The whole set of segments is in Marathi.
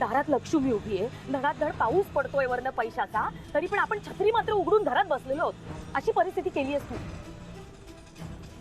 दारात लक्ष्मी उभी आहे, धडाधड पाऊस पडतोय वरनं पैशाचा, तरी पण आपण छत्री मात्र उघडून घरात बसलेलो आहोत. अशी परिस्थिती केली आहेस तू.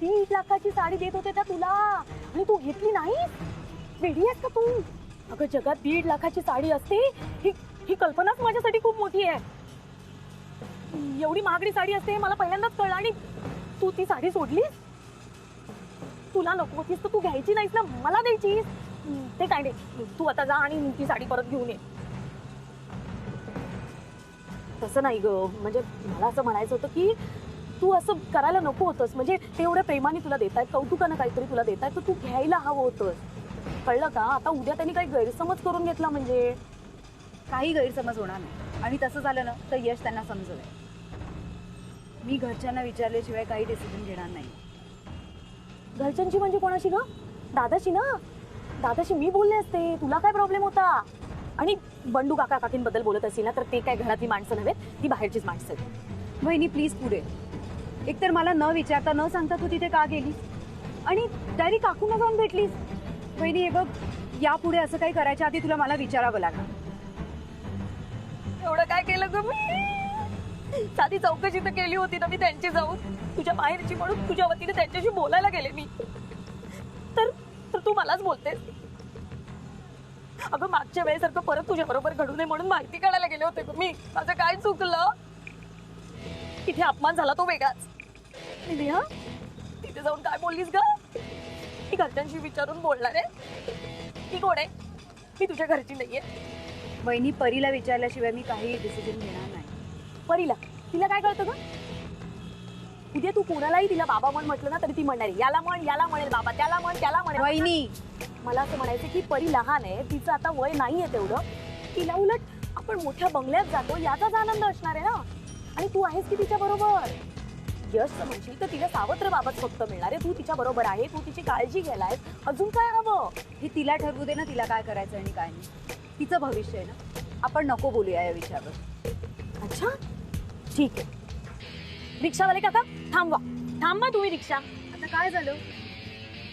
3 लाखाची साडी देत होते त्या तुला आणि तू घेतली नाही. वेडी आहेस का तू? अगं जगात 1.5 लाखाची साडी असते ही कल्पनाच माझ्यासाठी खूप मोठी आहे. एवढी महागडी साडी असते मला पहिल्यांदाच कळलं. आणि तू ती साडी सोडलीस. तुला नको होतीस तर तू घ्यायची नाहीस ना, मला द्यायचीस. ते काय नाही, तू आता जा आणि ती साडी परत घेऊन ये. तसं नाही ग, म्हणजे मला असं म्हणायचं होतं की तू असं करायला नको होतंस. म्हणजे ते एवढ्या प्रेमाने तुला देतायत, कौतुकानं काहीतरी तुला देतायत, तर तू घ्यायला हवं होतंस. कळलं का? आता उद्या त्यांनी काही गैरसमज करून घेतला म्हणजे काही गैरसमज होणार नाही. आणि तसं झालं ना तर यश त्यांना समजवेल. मी घरच्यांना विचारल्याशिवाय काही डिसिजन घेणार नाही. घरच्यांची म्हणजे कोणाशी ग? दादाशी ना. दादाशी मी बोलले असते, तुला काय प्रॉब्लेम होता? आणि बंडू काका काकींबद्दल बोलत असेल ना तर ते काय घरातली माणसं नव्हेत, ती बाहेरचीच माणसं आहेत. वहिनी प्लीज पुढे. एकतर मला न विचारता न सांगता तू तिथे का गेलीस आणि डायरेक्ट काकूंना जाऊन भेटलीस. वहिनी हे बघ, यापुढे असं काही करायच्या आधी तुला मला विचारावं लागणार. एवढं काय केलं ग मी? साधी चौकशी तर केली होती ना मी त्यांची जाऊन, तुझ्या बाहेरची म्हणून तुझ्या वतीने त्यांच्याशी बोलायला गेले मी. तर तू मलाच बोलतेस. अगं मागच्या वेळेसारखं परत तुझ्या बरोबर घडू नये म्हणून माहिती काढायला गेले होते मी. माझं काय चुकलं? तिथे अपमान झाला तो वेगळाच. नेहा तिथे जाऊन काय बोललीस ग? मी घरच्यांशी विचारून बोलणार आहे. ती कोण आहे? मी तुझ्या घरची नाहीये. वहिनी परीला विचारल्याशिवाय मी काही डिसिजन घेणार नाही. परीला? तिला काय कळतं ग? उद्या तू कोणालाही तिला बाबा म्हण म्हटलं ना तरी ती म्हणणार याला म्हणेल बाबा, त्याला म्हण त्याला म्हणेल. वहिनी मला असं म्हणायचं की परी लहान आहे, तिचं आता वय नाहीये तेवढं. तिला उलट आपण मोठ्या बंगल्यात जातो याचाच आनंद असणार आहे ना. आणि तू आहेस की तिच्या बरोबर. यश म्हणशील तर तिला सावत्र बाबत फक्त मिळणार आहे. तू तिच्या बरोबर आहे, तू तिची काळजी घ्यायलाय. अजून काय हवं? हे तिला ठरवू दे ना, तिला काय करायचं आणि काय नाही. तिचं भविष्य आहे ना. आपण नको बोलूया या विषयावर. अच्छा ठीक आहे. रिक्षावाले काका थांबा तुम्ही रिक्षा. आता काय झालं?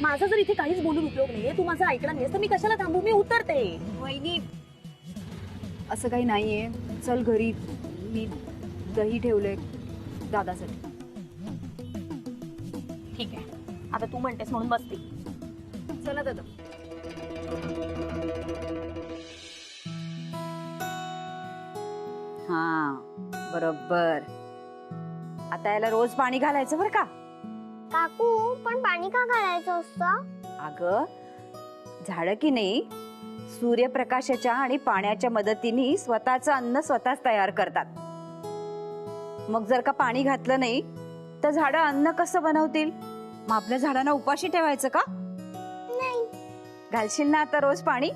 माझं जर इथे काहीच बोलून उपयोग नाहीये, तू माझं ऐकणार नाहीस तर मी कशाला थांबू? मी उतरते. वहिनी असं काही नाहीये. चल घरी. मी दही ठेवलंय दादासाठी. ठीक आहे, आता तू म्हणतेस म्हणून बसते. चला दादा. हा बरोबर. आता याला रोज पाणी घालायचं बरं का? काकू पण पाणी का घालायचं असतं? अगं झाडं की नाही सूर्यप्रकाशाच्या आणि पाण्याच्या मदतीने स्वतःचं अन्न स्वतःच तयार करतात. मग जर का पाणी घातलं नाही तर झाडं अन्न कसं बनवतील? मग आपल्या झाडांना उपाशी ठेवायचं का? नाही. घालशील ना आता रोज पाणी?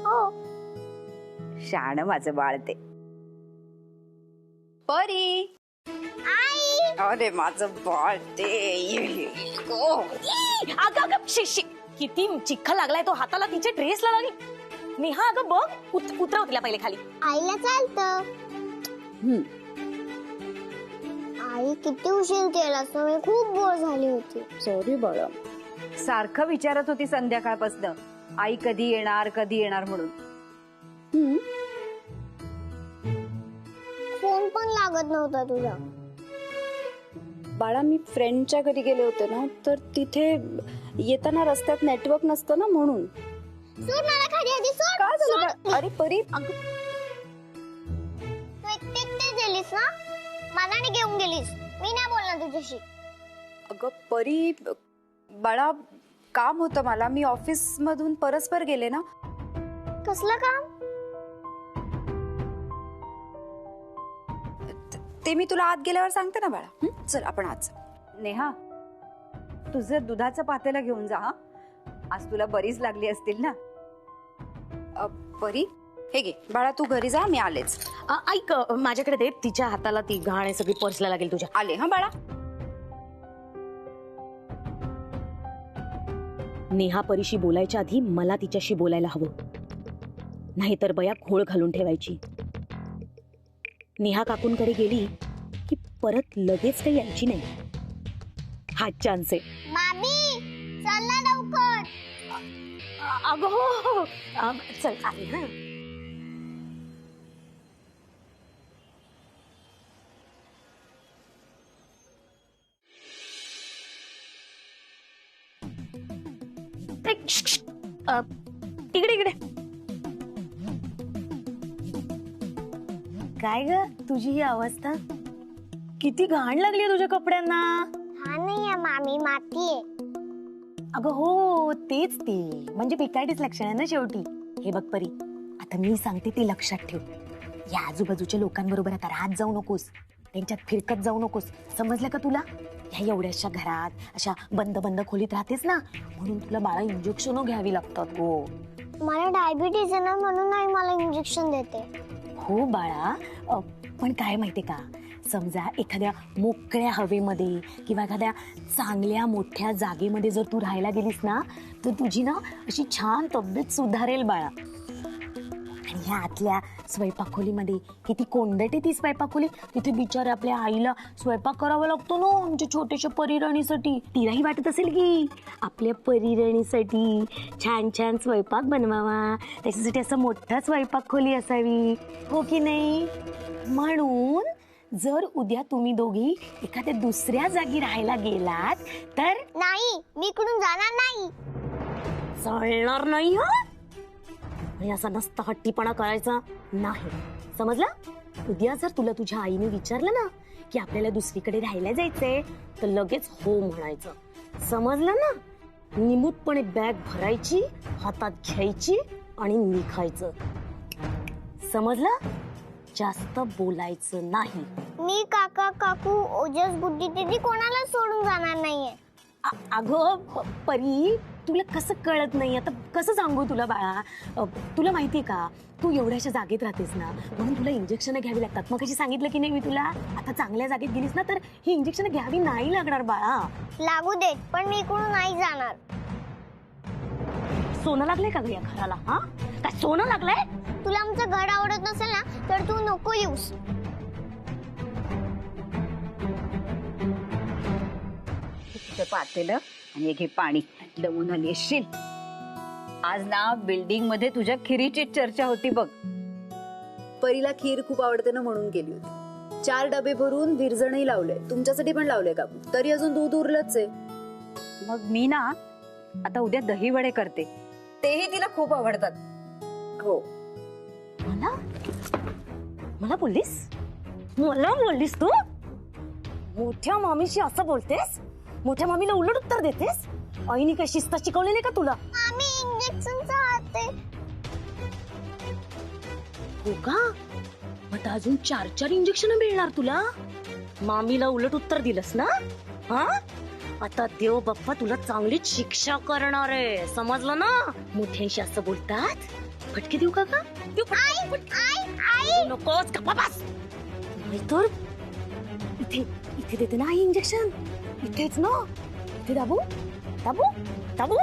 हो. शान माझं बाळ ते. परी आई. अरे माझं बाळ ते. अगं किती चिखल लागलाय तो हाताला, तिच्या ड्रेसला लागली. नेहा अगं बघ, उतरव तिला पहिले खाली. आईला चालतं. आई किती उशीर केला असं, मी खूप बोर झाली होती. सॉरी बाळा. सारखं विचारत होती संध्याकाळपासून आई कधी येणार म्हणून. फोन पण लागत नव्हता तुझा. बाळा मी फ्रेंडच्या घरी गेले होते ना, तर तिथे येताना रस्त्यात नेटवर्क नसतं ना, म्हणून. सोड मला खाली आधी, सोड. काय झालं बाळा? अरे परी तू एकटी गेलीस ना, मला नाही घेऊन गेलीस. मी नाही बोलणार तुझ्याशी. अगं परी बाळा काम होतं मला. मी ऑफिस मधून परस्पर गेले ना. कसलं काम? ते मी तुला आत गेल्यावर सांगते ना बाळा. चल आपण आज. नेहा तुझं दुधाचं पातेलं घेऊन जा. हा आज तुला बरीच लागली असतील ना. परी हे घे बाळा, तू घरी जा, मी आलेच. ऐक माझ्याकडे दे. तिच्या हाताला ती घाण आहे सगळी, पर्सला लागेल तुझ्या. आले हा बाळा. नेहा परीशी बोलायच्या आधी मला तिच्याशी बोलायला हवं, नाहीतर बया घोळ घालून ठेवायची. नेहा काकूंकडे गेली की परत लगेच काही यायची नाही. हा चान्स आहे. मामी चल ना लवकर. अगं हो चल आले. इकडे इकडे. काय ग तुझी ही अवस्था? किती घाण लागली तुझ्या कपड्यांना. हा नाही आहे मामी, माती आहे. अगं हो तेच ते, म्हणजे बिकायडीच लक्षण आहे ना शेवटी. हे बघ परी, आता मी सांगते ते लक्षात ठेव. या आजूबाजूच्या लोकांबरोबर आता राहत जाऊ नकोस, त्यांच्यात फिरकत जाऊ नकोस, समजलं का तुला? ह्या एवढ्याशा घरात अशा बंद बंद खोलीत राहतेस ना, म्हणून तुला बाळा इंजेक्शन घ्यावी लागतात गो. मला डायबिटीज आहे ना, म्हणून नाही मला इंजेक्शन देते. हो बाळा, पण काय माहितीये का, समजा एखाद्या मोकळ्या हवेमध्ये किंवा एखाद्या चांगल्या मोठ्या जागेमध्ये जर तू राहायला गेलीस ना, तर तुझी ना अशी छान तब्येत सुधारेल बाळा. आणि ह्या आतल्या स्वयंपाक खोलीमध्ये किती कोंदट आहे ती स्वयंपाक खोली. तिथे बिचारे आपल्या आईला स्वयंपाक करावा लागतो ना आमच्या छोट्याशा परीराणीसाठी. तिलाही वाटत असेल की आपल्या परीराणीसाठी छान छान स्वयंपाक बनवावा, त्याच्यासाठी असं मोठा स्वयंपाक खोली असावी, हो की नाही? म्हणून जर उद्या तुम्ही दोघी एखाद्या दुसऱ्या जागी राहायला गेलात तर नाही, मी इकडून जाणार नाही. चालणार नाही. हा आणि असा नसता हट्टीपणा करायचा नाही, समजलं? उद्या जर तुला तुझ्या आईने विचारलं ना की आपल्याला दुसरीकडे राहायला जायचंय, तर लगेच हो म्हणायचं, समजलं ना? निमूटपणे बॅग भरायची, हातात घ्यायची आणि निघायचं, समजलं? जास्त बोलायचं नाही. मी, काका, काकू, ओजस, गुड्डी दीदी कोणाला सोडून जाणार नाहीये. अगं परी, तुला कसं कळत नाही? आता कसं सांगू तुला बाळा? तुला माहितीये का, तू एवढ्याशा जागेत राहतेस ना, म्हणून तुला इंजेक्शन घ्यावी लागतात. मग कशी सांगितलं की नाही मी तुला? आता चांगल्या जागेत गेलीस ना तर ही इंजेक्शन घ्यावी नाही लागणार बाळा. लागू देत, पण मी इकडून नाही जाणार. सोनं लागलंय का ग या घराला? हा काय सोनं लागलंय? तुला आमचं घर आवडत नसेल ना, तर तू नको येऊस. पातेलं आणि हे घे पाणी. दमून आली असशील. आज ना बिल्डिंग मध्ये तुझ्या खिरीची चर्चा होती बघ. परीला खीर खूप आवडते ना, म्हणून केली होती. 4 डबे भरून विरजणही लावले, तुमच्यासाठी पण लावले काकू. तरी अजून दूध उरलंच आहे. मग मी ना आता उद्या दही वडे करते, तेही तिला खूप आवडतात. हो, मला मला बोललीस? मला बोललीस तू? मोठ्या मामीशी असं बोलतेस? मोठ्या मामीला उलट उत्तर देतेस? आईने काय शिस्त शिकवली नाही का तुला? आम्ही इंजेक्शनचा हात आहे. हो का? आता अजून 4 इंजेक्शन मिळणार तुला. मामीला उलट उत्तर दिलंस ना? हा, आता देव बाप्पा तुला चांगलीच शिक्षा करणार आहे, समजलं ना? मोठ्यांशी असं बोलतात. फटके देऊ का? देऊ फटके? नकोच का बाबास, नाहीतर इथे इथे देते ना आई इंजेक्शन. इथेच ना, इथे दाबू दाबू दाबू.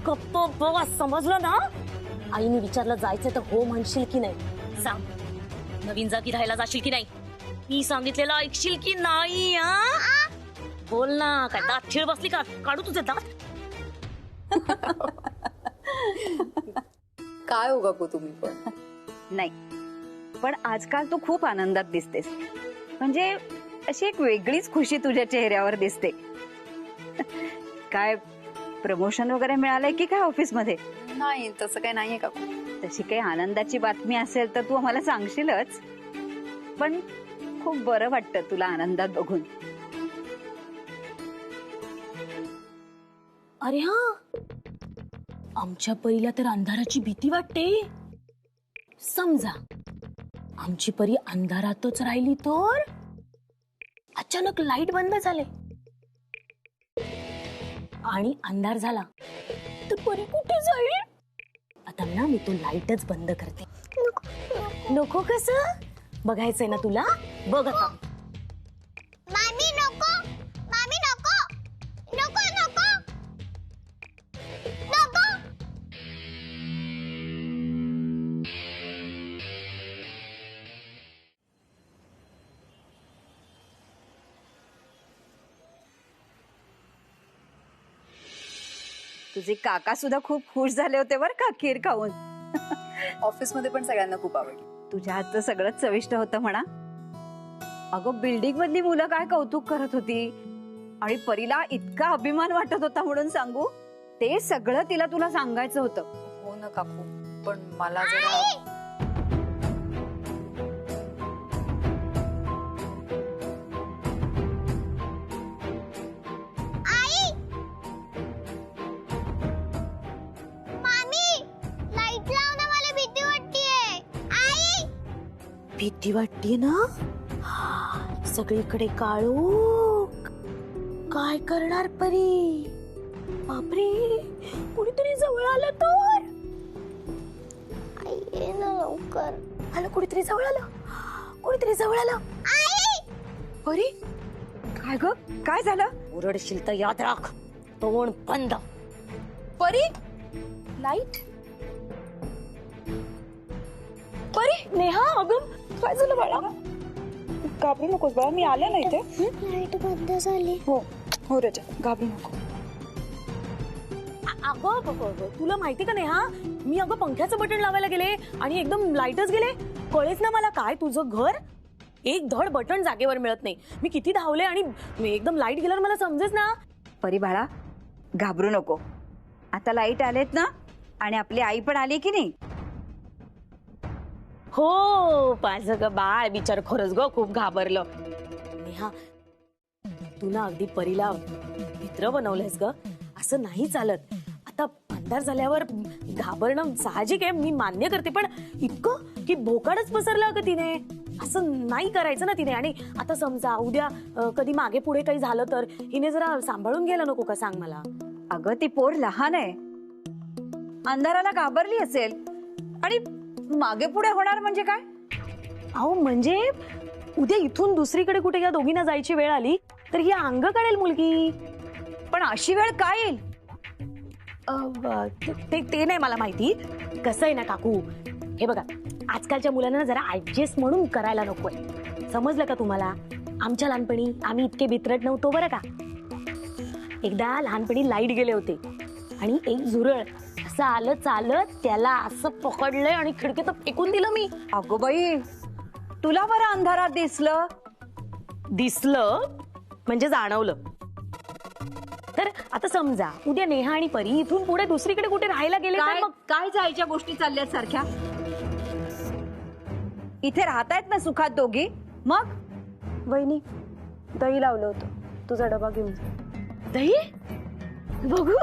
गप्प बघा, समजलं ना? आईने विचारलं जायचं तर हो म्हणशील की नाही? सांग, नवीन जागी राहायला जाशील की नाही? मी सांगितलेलं ऐकशील की नाही? बोल ना, काय दात खिळ बसली का? काढू तुझे दात. काय हो काकू तुम्ही पण. नाही, पण आजकाल तू खूप आनंदात दिसतेस. म्हणजे अशी एक वेगळीच खुशी तुझ्या चेहऱ्यावर दिसते. काय प्रमोशन वगैरे मिळालंय की काय ऑफिस मध्ये? नाही, तसं काही नाहीये काकू. तशी काही आनंदाची बातमी असेल तर तू आम्हाला सांगशीलच. पण खूप बरं वाटतं तुला आनंदात बघून. अरे हा, आमच्या परीला तर अंधाराची भीती वाटते. समजा आमची परी अंधारातच राहिली तर अचानक लाईट बंद झाले आणि अंधार झाला तर परी कुठे जाईल? आता ना मी तो लाईटच बंद करते. नको कसं बघायचंय ना तुला? बघ आता. मामी नको, मामी नको, नको नको नको. तुझे काका सुद्धा खूप खुश झाले होते बरं का खीर खाऊन. ऑफिस मध्ये पण सगळ्यांना खूप आवडली. तुझ्या हातचं सगळंच चविष्ट होतं म्हणा. अगं बिल्डिंग मधली मुलं काय कौतुक करत होती आणि परीला इतका अभिमान वाटत होता म्हणून सांगू, ते सगळं तिला तुला सांगायचं होतं. हो ना काकू, पण मला जरा आई, मामी, लाईट लाव ना, मला भीती वाटतेय. आई, भीती वाटते ना, सगळीकडे काळोख. काय करणार परी? बापरे, कुणीतरी जवळ आलं तर. आई ये ना लवकर. आलं, कुणीतरी जवळ आलं, कुणीतरी जवळ आलं. आई, परी काय ग, काय झालं? ओरडशील तर याद राख, तोंड बंद. परी लाईट. परी, नेहा, अगं काय झालं बाळा? घाबरू नकोस बाळा, मी आले ना इथे. लाईट बंद झाली. हो रजा, घाबरू नको. अगं तुला माहिती का नेहा, मी अगं पंख्याचं बटन लावायला गेले आणि एकदम लाईटच गेले. कळेच ना मला, काय तुझं घर एक धड बटन जागेवर मिळत नाही. मी किती धावले आणि एकदम लाईट गेल्यावर मला समजेच ना. परी बाळा घाबरू नको, आता लाईट आलेत ना आणि आपली आई पण आली की नाही. हो, माझं ग बाळ बिचार खरंच ग खूप घाबरलं. नेहा, तू ना अगदी परीला मित्र बनवलंयस ग. असं नाही चालत. आता अंधार झाल्यावर घाबरणं साहजिक आहे, मी मान्य करते, पण इतकं की भोकाडच पसरलं ग तिने. असं नाही करायचं ना तिने. आणि आता समजा उद्या कधी मागे पुढे काही झालं तर हिने जरा सांभाळून घ्यायला नको का, सांग मला. अगं ती पोर लहान आहे, अंधाराला घाबरली असेल आणि मागे पुढे होणार म्हणजे काय? अहो म्हणजे उद्या इथून दुसरीकडे कुठे या दोघींना जायची वेळ आली तर ही अंग काढेल मुलगी. पण अशी वेळ काय येईल? ते नाही मला माहिती. कसं आहे ना काकू, हे बघा, आजकालच्या मुलांना जरा ऍडजस्ट म्हणून करायला नकोय. समजलं का तुम्हाला? आमच्या लहानपणी आम्ही इतके भित्रट नव्हतो बरं का. एकदा लहानपणी लाईट गेले होते आणि एक झुरळ असं आलं चालत, त्याला असं पकडलंय आणि खिडकीत फेकून दिलं मी. अगो बाई, तुला बरं अंधारात दिसलं? दिसलं म्हणजे जाणवलं. तर आता समजा उद्या नेहा आणि परी इथून पुढे दुसरीकडे कुठे राहायला गेले तर काय मग काय जायच्या गोष्टी चालल्यात सारख्या? इथे राहतायत ना सुखात दोघी. मग वहिनी, दही लावलं होतं, तुझा डबा घेऊन जा. दही बघू.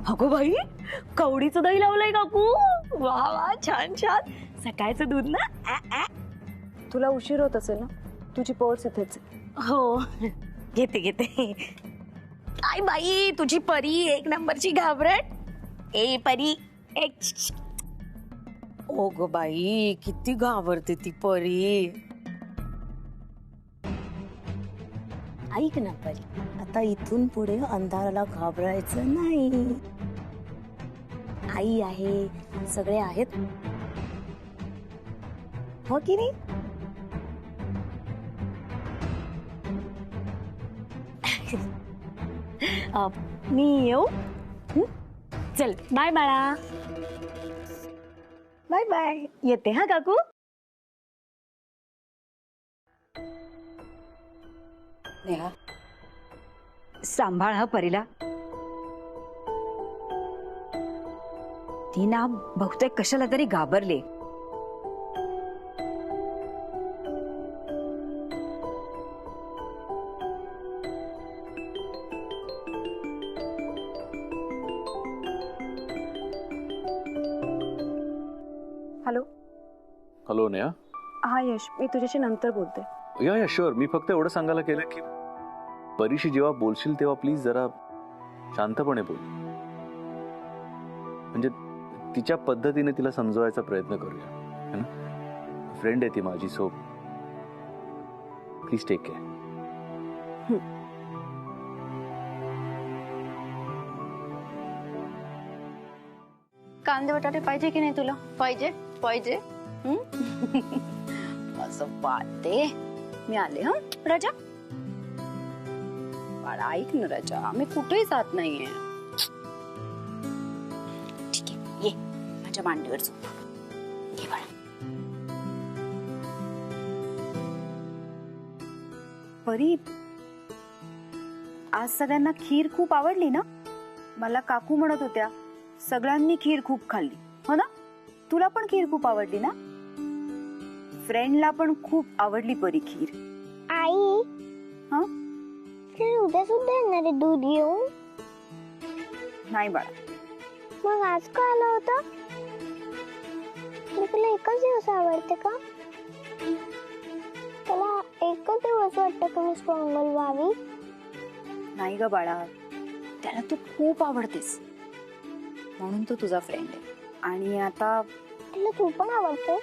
अगो बाई, कवडीचं दही लावलंय काकू. वा वा, छान छान. सकाळचं दूध ना. तुला उशीर होत असेल ना, तुझी पर्स इथेच आहे. हो, घेते घेते. काय बाई, तुझी परी एक नंबरची घाबरट. ए परी, एक. ओ गो बाई, किती घाबरते ती परी. ऐक ना परी, आता इथून पुढे अंधाराला घाबरायचं नाही. आई आहे, सगळे आहेत, हो की नाही? मी येऊ? चल, बाय बाळा. Bye bye. येते हा काकू. नेहा, सांभाळ हा परीला. ती ना बहुतेक कशाला तरी घाबरली. हॅलो. हॅलो नेहा. हा यश, मी तुझ्याशी नंतर बोलते. या शुअर. मी फक्त एवढं सांगायला केलं की परीशी जेव्हा बोलशील तेव्हा प्लीज जरा शांतपणे बोल. म्हणजे तिच्या पद्धतीने तिला समजवायचा प्रयत्न करूया, है ना? फ्रेंड आहे ती माझी, सो प्लीज टेक केअर. कांदे बटाटे पाहिजे की नाही तुला? पाहिजे पाहिजे. असं पाहते मी आले. हा राजा, बाळा ऐक ना राजा, आम्ही कुठेही जात नाहीये. ठीक आहे, ये माझ्या मांडीवर झोप. घे बाळा. परी, आज सगळ्यांना खीर खूप आवडली ना? मला काकू म्हणत होत्या सगळ्यांनी खीर खूप खाल्ली, हो ना? तुला पण खीर खूप आवडली ना? फ्रेंडला पण खूप आवडली परी खीर. आई हा? फ्रेंड उद्या सुद्धा येणार आहे दूध घेऊन. नाही बाळा, मग आज का आला होता? तुला एकच दिवस आवडते का? त्याला एकच दिवस वाटतं का मी स्ट्रॉंगल व्हावी? नाही ग बाळा, त्याला तू खूप आवडतेस म्हणून तो तुझा फ्रेंड आहे. आणि आता तुला तू पण आवडते?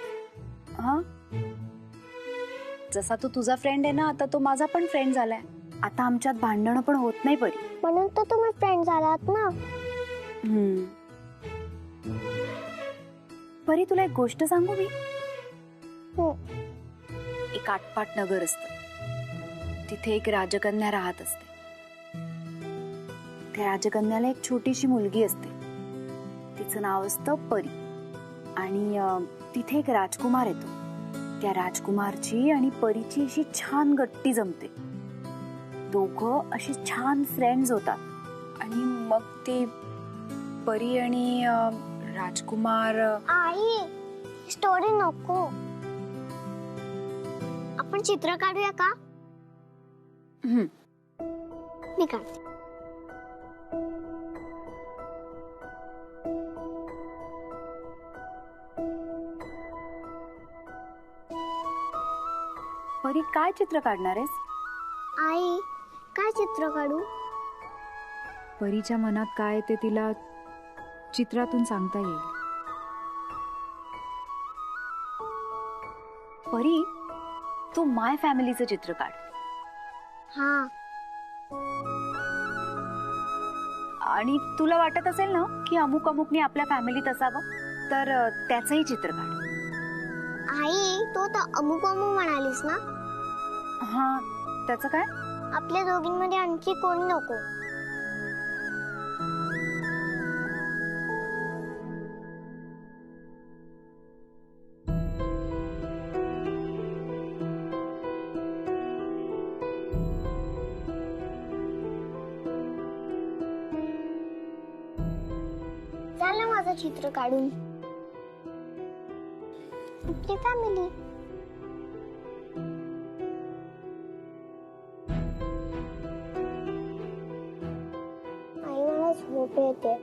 हा, जसा तो तुझा फ्रेंड आहे ना, आता तो माझा पण फ्रेंड झालाय. आता आमच्यात भांडणं पण होत नाही परी. म्हणून तर तुम्ही फ्रेंड झालात ना. परी, तुला एक गोष्ट सांगू मी? हो. एक आटपाट नगर असतं, तिथे एक राजकन्या राहत असते. त्या राजकन्याला एक छोटीशी मुलगी असते, तिचं नाव असतं परी. आणि तिथे एक राजकुमार येतो. त्या राजकुमारची आणि परीची अशी छान गट्टी जमते. दोघं असे छान फ्रेंड्स होतात. आणि मग ते परी आणि राजकुमार. आई, स्टोरी नको, आपण चित्र काढूया का? मी काढते. परी, काय चित्र काढणार आहेस? आई, काय चित्र काढू? परीच्या मनात काय ते तिला चित्रातून सांगता येईल. परी, तू माय फॅमिलीचं चित्र काढ. हा. आणि तुला वाटत असेल ना की अमुक अमुकने आपल्या फॅमिलीत असावं, तर त्याचंही चित्र काढ. आई, तो तर अमुक अमुक म्हणालीस ना? हा, त्याचं काय? आपल्या दोघींमध्ये आणखी कोणी नको. झालं माझं चित्र काढून. आपली फॅमिली. आई, मला झोप येते.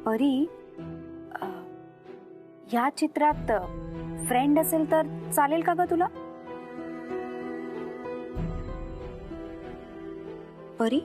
परी, या चित्रात फ्रेंड असेल तर चालेल का ग तुला? परी,